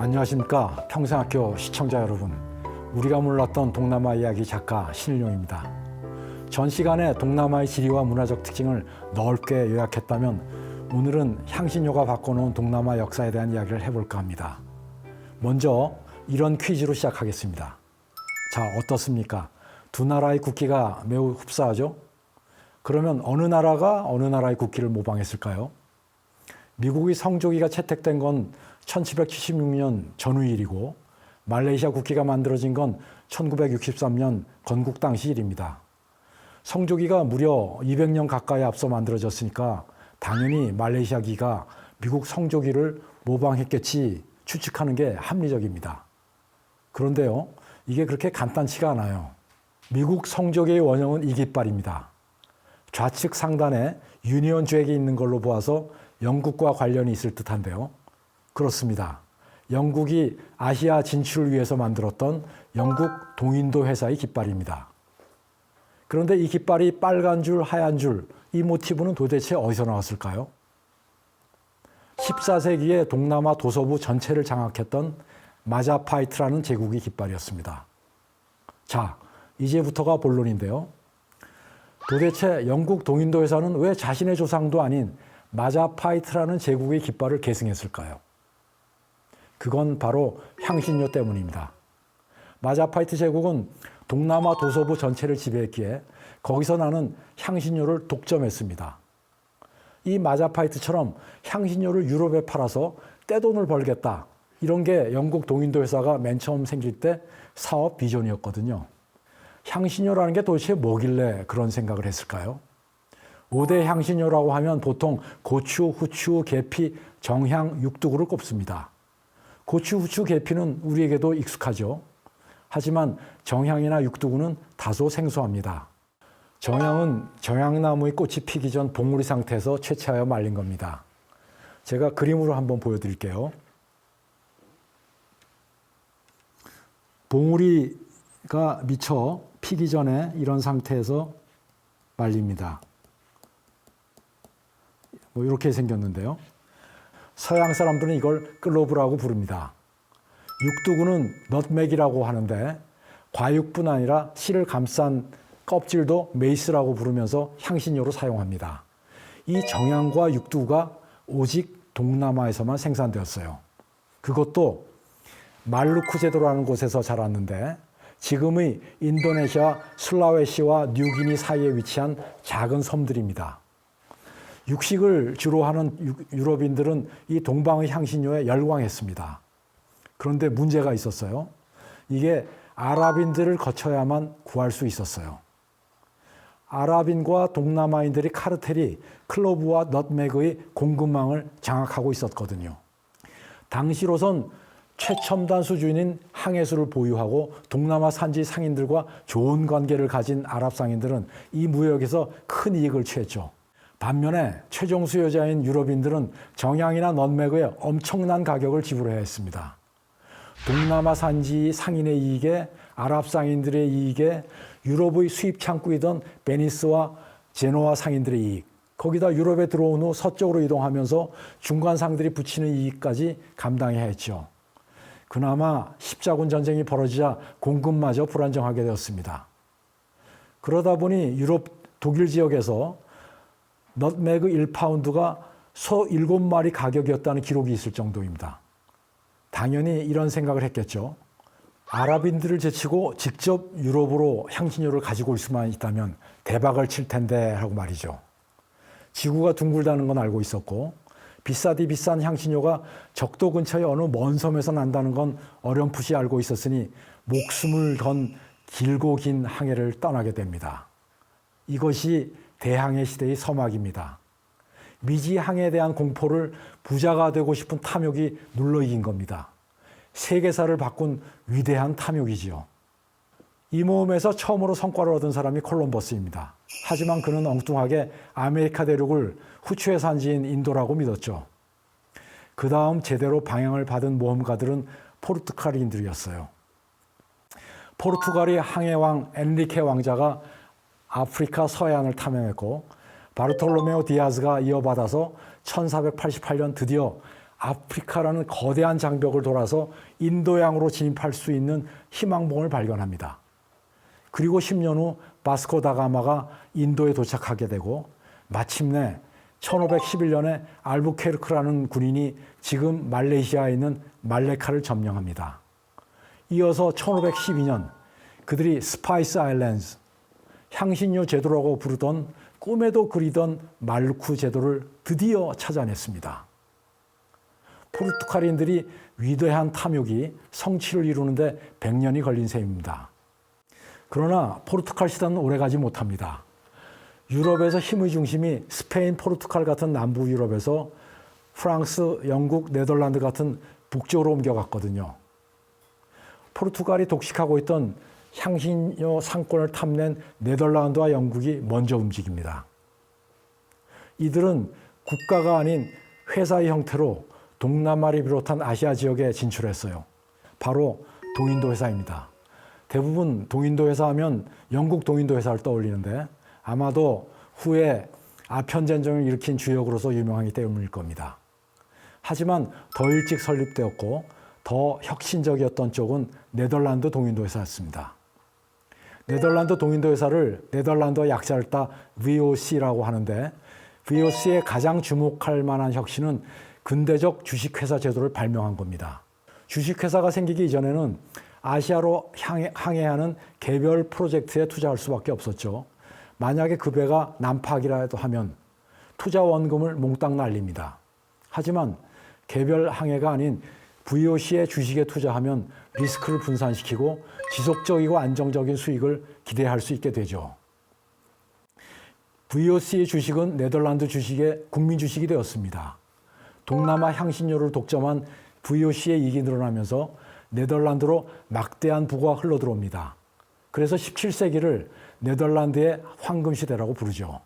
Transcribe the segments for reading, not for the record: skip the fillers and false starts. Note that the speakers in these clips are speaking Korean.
안녕하십니까. 평생학교 시청자 여러분. 우리가 몰랐던 동남아 이야기 작가 신일용입니다. 전 시간에 동남아의 지리와 문화적 특징을 넓게 요약했다면 오늘은 향신료가 바꿔놓은 동남아 역사에 대한 이야기를 해볼까 합니다. 먼저 이런 퀴즈로 시작하겠습니다. 자, 어떻습니까? 두 나라의 국기가 매우 흡사하죠? 그러면 어느 나라가 어느 나라의 국기를 모방했을까요? 미국의 성조기가 채택된 건 1776년 전후일이고 말레이시아 국기가 만들어진 건 1963년 건국 당시 일입니다. 성조기가 무려 200년 가까이 앞서 만들어졌으니까 당연히 말레이시아기가 미국 성조기를 모방했겠지 추측하는 게 합리적입니다. 그런데요, 이게 그렇게 간단치가 않아요. 미국 성조기의 원형은 이 깃발입니다. 좌측 상단에 유니온 잭이 있는 걸로 보아서 영국과 관련이 있을 듯한데요. 그렇습니다. 영국이 아시아 진출을 위해서 만들었던 영국 동인도 회사의 깃발입니다. 그런데 이 깃발이 빨간 줄, 하얀 줄, 이 모티브는 도대체 어디서 나왔을까요? 14세기에 동남아 도서부 전체를 장악했던 마자파이트라는 제국의 깃발이었습니다. 자, 이제부터가 본론인데요. 도대체 영국 동인도 회사는 왜 자신의 조상도 아닌 마자파이트라는 제국의 깃발을 계승했을까요? 그건 바로 향신료 때문입니다. 마자파이트 제국은 동남아 도서부 전체를 지배했기에 거기서 나는 향신료를 독점했습니다. 이 마자파이트처럼 향신료를 유럽에 팔아서 떼돈을 벌겠다. 이런 게 영국 동인도 회사가 맨 처음 생길 때 사업 비전이었거든요. 향신료라는 게 도대체 뭐길래 그런 생각을 했을까요? 5대 향신료라고 하면 보통 고추, 후추, 계피, 정향, 육두구를 꼽습니다. 고추, 후추, 계피는 우리에게도 익숙하죠. 하지만 정향이나 육두구는 다소 생소합니다. 정향은 정향나무의 꽃이 피기 전 봉우리 상태에서 채취하여 말린 겁니다. 제가 그림으로 한번 보여드릴게요. 봉우리가 미처 피기 전에 이런 상태에서 말립니다. 뭐 이렇게 생겼는데요. 서양 사람들은 이걸 클로브라고 부릅니다. 육두구는 넛맥이라고 하는데 과육뿐 아니라 씨를 감싼 껍질도 메이스라고 부르면서 향신료로 사용합니다. 이 정향과 육두구가 오직 동남아에서만 생산되었어요. 그것도 말루쿠 제도라는 곳에서 자랐는데 지금의 인도네시아, 술라웨시와 뉴기니 사이에 위치한 작은 섬들입니다. 육식을 주로 하는 유럽인들은 이 동방의 향신료에 열광했습니다. 그런데 문제가 있었어요. 이게 아랍인들을 거쳐야만 구할 수 있었어요. 아랍인과 동남아인들이 카르텔이 클로브와 넛맥의 공급망을 장악하고 있었거든요. 당시로선 최첨단 수준인 항해수를 보유하고 동남아 산지 상인들과 좋은 관계를 가진 아랍 상인들은 이 무역에서 큰 이익을 취했죠. 반면에 최종 수요자인 유럽인들은 정향이나 넛맥의 엄청난 가격을 지불해야 했습니다. 동남아 산지 상인의 이익에 아랍 상인들의 이익에 유럽의 수입 창구이던 베니스와 제노아 상인들의 이익, 거기다 유럽에 들어온 후 서쪽으로 이동하면서 중간상들이 붙이는 이익까지 감당해야 했죠. 그나마 십자군 전쟁이 벌어지자 공급마저 불안정하게 되었습니다. 그러다 보니 유럽 독일 지역에서 넛맥 1파운드가 소 7마리 가격이었다는 기록이 있을 정도입니다. 당연히 이런 생각을 했겠죠. 아랍인들을 제치고 직접 유럽으로 향신료를 가지고 올 수만 있다면 대박을 칠 텐데 하고 말이죠. 지구가 둥글다는 건 알고 있었고 비싸디 비싼 향신료가 적도 근처의 어느 먼 섬에서 난다는 건 어렴풋이 알고 있었으니 목숨을 건 길고 긴 항해를 떠나게 됩니다. 이것이 대항해 시대의 서막입니다. 미지 항해에 대한 공포를 부자가 되고 싶은 탐욕이 눌러 이긴 겁니다. 세계사를 바꾼 위대한 탐욕이지요. 이 모험에서 처음으로 성과를 얻은 사람이 콜럼버스입니다. 하지만 그는 엉뚱하게 아메리카 대륙을 후추의 산지인 인도라고 믿었죠. 그 다음 제대로 방향을 받은 모험가들은 포르투갈인들이었어요. 포르투갈의 항해왕 엔리케 왕자가 아프리카 서해안을 탐험했고 바르톨로메오 디아즈가 이어받아서 1488년 드디어 아프리카라는 거대한 장벽을 돌아서 인도양으로 진입할 수 있는 희망봉을 발견합니다. 그리고 10년 후 바스코 다가마가 인도에 도착하게 되고 마침내 1511년에 알부케르크라는 군인이 지금 말레이시아에 있는 말레카를 점령합니다. 이어서 1512년 그들이 스파이스 아일랜드, 향신료 제도라고 부르던 꿈에도 그리던 말루쿠 제도를 드디어 찾아냈습니다. 포르투갈인들이 위대한 탐욕이 성취를 이루는데 100년이 걸린 셈입니다. 그러나 포르투갈 시대는 오래가지 못합니다. 유럽에서 힘의 중심이 스페인, 포르투갈 같은 남부 유럽에서 프랑스, 영국, 네덜란드 같은 북쪽으로 옮겨갔거든요. 포르투갈이 독식하고 있던 향신료 상권을 탐낸 네덜란드와 영국이 먼저 움직입니다. 이들은 국가가 아닌 회사의 형태로 동남아를 비롯한 아시아 지역에 진출했어요. 바로 동인도 회사입니다. 대부분 동인도 회사 하면 영국 동인도 회사를 떠올리는데 아마도 후에 아편전쟁을 일으킨 주역으로서 유명하기 때문일 겁니다. 하지만 더 일찍 설립되었고 더 혁신적이었던 쪽은 네덜란드 동인도 회사였습니다. 네덜란드 동인도 회사를 네덜란드어 약자를 따 VOC라고 하는데 VOC의 가장 주목할 만한 혁신은 근대적 주식회사 제도를 발명한 겁니다. 주식회사가 생기기 이전에는 아시아로 항해하는 개별 프로젝트에 투자할 수밖에 없었죠. 만약에 그 배가 난파기라도 하면 투자 원금을 몽땅 날립니다. 하지만 개별 항해가 아닌 VOC의 주식에 투자하면 리스크를 분산시키고 지속적이고 안정적인 수익을 기대할 수 있게 되죠. VOC의 주식은 네덜란드 주식의 국민 주식이 되었습니다. 동남아 향신료를 독점한 VOC의 이익이 늘어나면서 네덜란드로 막대한 부가 흘러들어옵니다. 그래서 17세기를 네덜란드의 황금시대라고 부르죠.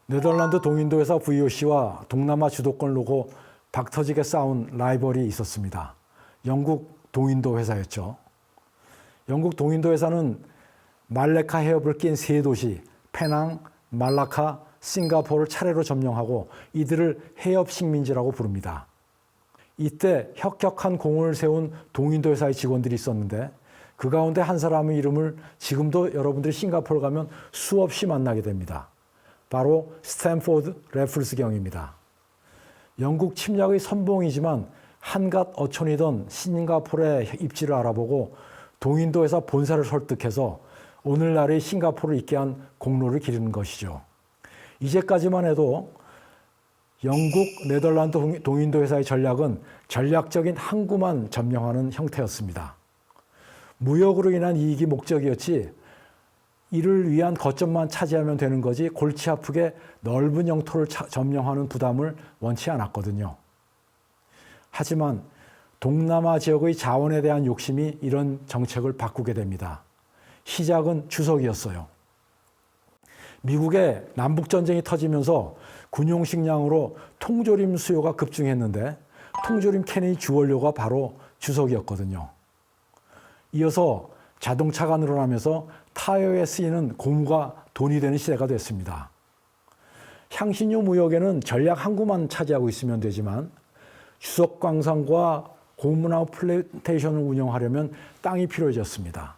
네덜란드 동인도 회사 VOC와 동남아 주도권을 놓고 박터지게 싸운 라이벌이 있었습니다. 영국 동인도 회사였죠. 영국 동인도 회사는 말레카 해협을 낀 세 도시 페낭, 말라카, 싱가포르를 차례로 점령하고 이들을 해협 식민지라고 부릅니다. 이때 혁혁한 공을 세운 동인도 회사의 직원들이 있었는데 그 가운데 한 사람의 이름을 지금도 여러분들이 싱가포르 가면 수없이 만나게 됩니다. 바로 스탠포드 래플스 경입니다. 영국 침략의 선봉이지만 한갓 어촌이던 싱가포르의 입지를 알아보고 동인도 회사 본사를 설득해서 오늘날의 싱가포르를 있게 한 공로를 기리는 것이죠. 이제까지만 해도 영국, 네덜란드 동인도 회사의 전략은 전략적인 항구만 점령하는 형태였습니다. 무역으로 인한 이익이 목적이었지 이를 위한 거점만 차지하면 되는 거지 골치 아프게 넓은 영토를 점령하는 부담을 원치 않았거든요. 하지만 동남아 지역의 자원에 대한 욕심이 이런 정책을 바꾸게 됩니다. 시작은 추석이었어요. 미국의 남북전쟁이 터지면서 군용식량으로 통조림 수요가 급증했는데 통조림 캔의 주원료가 바로 주석이었거든요. 이어서 자동차가 늘어나면서 타이어에 쓰이는 고무가 돈이 되는 시대가 됐습니다. 향신료 무역에는 전략 항구만 차지하고 있으면 되지만 주석광산과 고무나무 플랜테이션을 운영하려면 땅이 필요해졌습니다.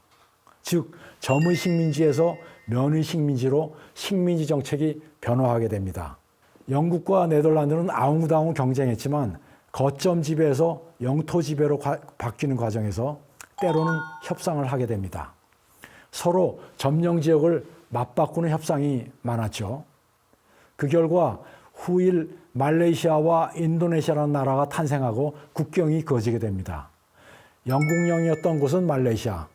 즉 점의 식민지에서 면의 식민지로 식민지 정책이 변화하게 됩니다. 영국과 네덜란드는 아웅다웅 경쟁했지만 거점 지배에서 영토 지배로 바뀌는 과정에서 때로는 협상을 하게 됩니다. 서로 점령 지역을 맞바꾸는 협상이 많았죠. 그 결과 후일 말레이시아와 인도네시아라는 나라가 탄생하고 국경이 그어지게 됩니다. 영국령이었던 곳은 말레이시아,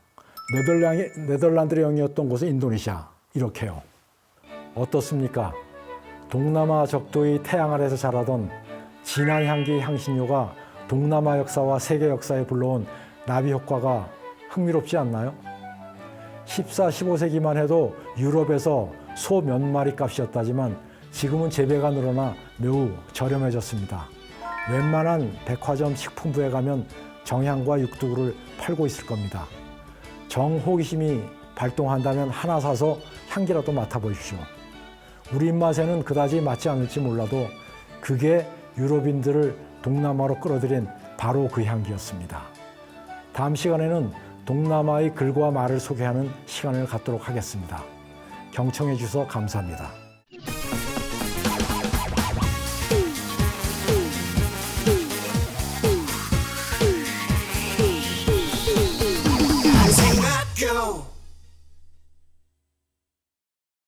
네덜란드령이었던 곳은 인도네시아, 이렇게요. 어떻습니까? 동남아 적도의 태양 아래에서 자라던 진한 향기의 향신료가 동남아 역사와 세계 역사에 불러온 나비 효과가 흥미롭지 않나요? 14, 15세기만 해도 유럽에서 소 몇 마리 값이었다지만 지금은 재배가 늘어나 매우 저렴해졌습니다. 웬만한 백화점 식품부에 가면 정향과 육두구를 팔고 있을 겁니다. 정호기심이 발동한다면 하나 사서 향기라도 맡아보십시오. 우리 입맛에는 그다지 맞지 않을지 몰라도 그게 유럽인들을 동남아로 끌어들인 바로 그 향기였습니다. 다음 시간에는 동남아의 글과 말을 소개하는 시간을 갖도록 하겠습니다. 경청해 주셔서 감사합니다.